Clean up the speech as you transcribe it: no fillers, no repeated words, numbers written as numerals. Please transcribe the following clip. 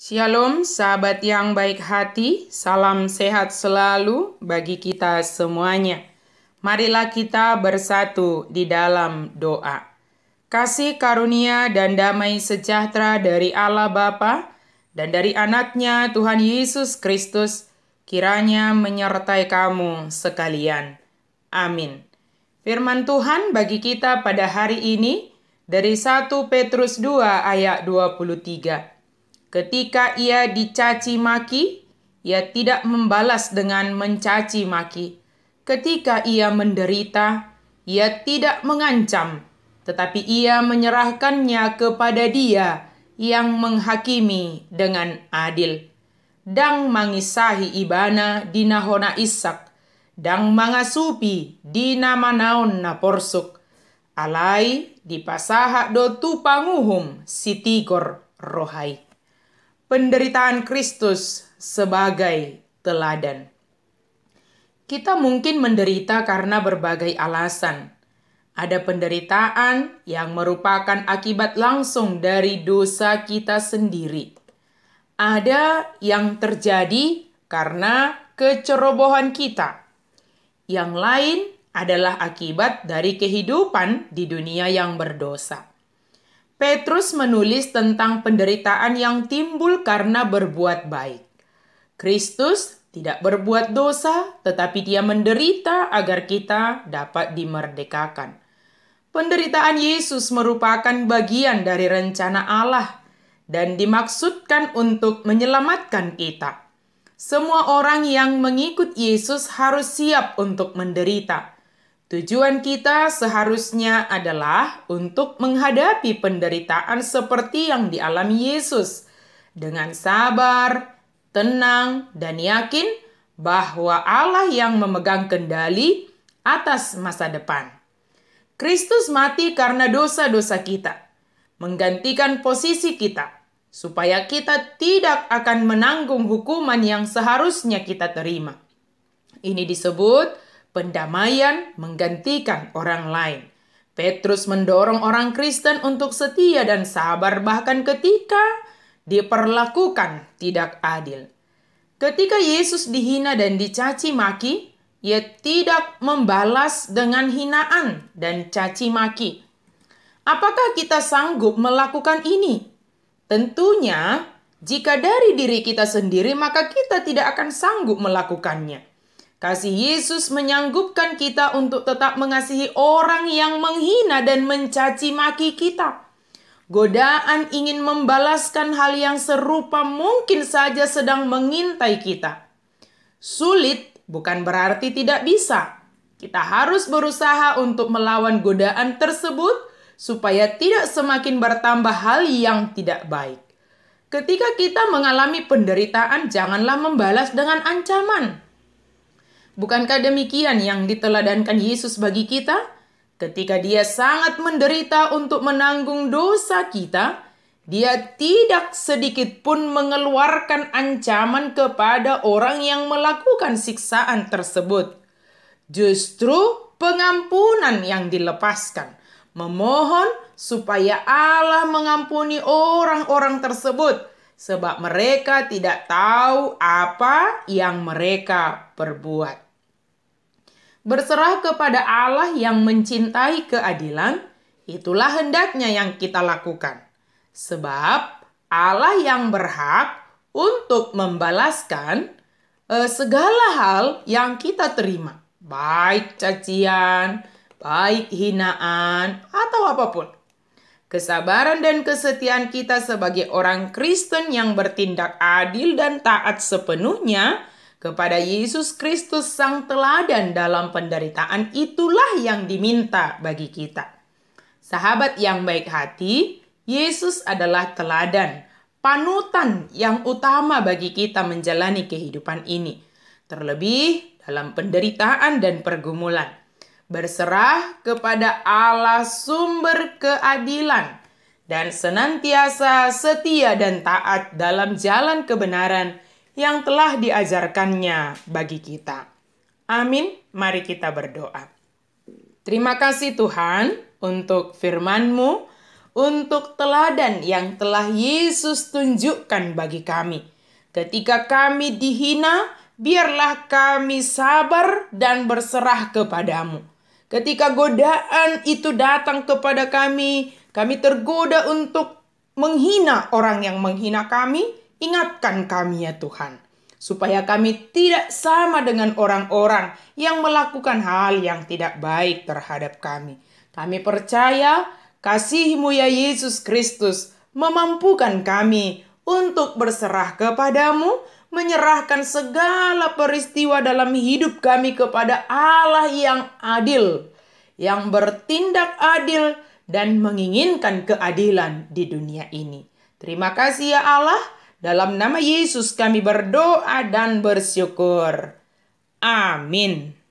Shalom sahabat yang baik hati, salam sehat selalu bagi kita semuanya. Marilah kita bersatu di dalam doa. Kasih karunia dan damai sejahtera dari Allah Bapa dan dari anaknya Tuhan Yesus Kristus kiranya menyertai kamu sekalian. Amin. Firman Tuhan bagi kita pada hari ini dari 1 Petrus 2 ayat 23. Ketika ia dicaci maki, ia tidak membalas dengan mencaci maki. Ketika ia menderita, ia tidak mengancam, tetapi ia menyerahkannya kepada Dia yang menghakimi dengan adil. Dang mangisahi ibana dinahona Ishak, dang mangasupi dina manaon na porsuk. Alai dipasaha do tu panguhum sitigor rohai. Penderitaan Kristus sebagai teladan. Kita mungkin menderita karena berbagai alasan. Ada penderitaan yang merupakan akibat langsung dari dosa kita sendiri. Ada yang terjadi karena kecerobohan kita. Yang lain adalah akibat dari kehidupan di dunia yang berdosa. Petrus menulis tentang penderitaan yang timbul karena berbuat baik. Kristus tidak berbuat dosa, tetapi Dia menderita agar kita dapat dimerdekakan. Penderitaan Yesus merupakan bagian dari rencana Allah dan dimaksudkan untuk menyelamatkan kita. Semua orang yang mengikut Yesus harus siap untuk menderita. Tujuan kita seharusnya adalah untuk menghadapi penderitaan seperti yang dialami Yesus dengan sabar, tenang, dan yakin bahwa Allah yang memegang kendali atas masa depan. Kristus mati karena dosa-dosa kita, menggantikan posisi kita, supaya kita tidak akan menanggung hukuman yang seharusnya kita terima. Ini disebut pendamaian menggantikan orang lain. Petrus mendorong orang Kristen untuk setia dan sabar bahkan ketika diperlakukan tidak adil. Ketika Yesus dihina dan dicaci maki, Ia tidak membalas dengan hinaan dan caci maki. Apakah kita sanggup melakukan ini? Tentunya, jika dari diri kita sendiri, maka kita tidak akan sanggup melakukannya. Kasih Yesus menyanggupkan kita untuk tetap mengasihi orang yang menghina dan mencaci maki kita. Godaan ingin membalaskan hal yang serupa mungkin saja sedang mengintai kita. Sulit bukan berarti tidak bisa. Kita harus berusaha untuk melawan godaan tersebut supaya tidak semakin bertambah hal yang tidak baik. Ketika kita mengalami penderitaan, janganlah membalas dengan ancaman. Bukankah demikian yang diteladankan Yesus bagi kita? Ketika Dia sangat menderita untuk menanggung dosa kita, Dia tidak sedikit pun mengeluarkan ancaman kepada orang yang melakukan siksaan tersebut. Justru pengampunan yang dilepaskan, memohon supaya Allah mengampuni orang-orang tersebut, sebab mereka tidak tahu apa yang mereka perbuat. Berserah kepada Allah yang mencintai keadilan, itulah hendaknya yang kita lakukan. Sebab Allah yang berhak untuk membalaskan segala hal yang kita terima. Baik cacian, baik hinaan, atau apapun. Kesabaran dan kesetiaan kita sebagai orang Kristen yang bertindak adil dan taat sepenuhnya kepada Yesus Kristus sang teladan dalam penderitaan, itulah yang diminta bagi kita. Sahabat yang baik hati, Yesus adalah teladan, panutan yang utama bagi kita menjalani kehidupan ini. Terlebih dalam penderitaan dan pergumulan. Berserah kepada Allah sumber keadilan dan senantiasa setia dan taat dalam jalan kebenaran yang telah diajarkannya bagi kita. Amin. Mari kita berdoa. Terima kasih Tuhan untuk firman-Mu, untuk teladan yang telah Yesus tunjukkan bagi kami. Ketika kami dihina, biarlah kami sabar dan berserah kepadamu. Ketika godaan itu datang kepada kami tergoda untuk menghina orang yang menghina kami, ingatkan kami ya Tuhan. Supaya kami tidak sama dengan orang-orang yang melakukan hal yang tidak baik terhadap kami. Kami percaya kasih-Mu ya Yesus Kristus memampukan kami untuk berserah kepadamu, menyerahkan segala peristiwa dalam hidup kami kepada Allah yang adil, yang bertindak adil dan menginginkan keadilan di dunia ini. Terima kasih ya Allah, dalam nama Yesus kami berdoa dan bersyukur. Amin.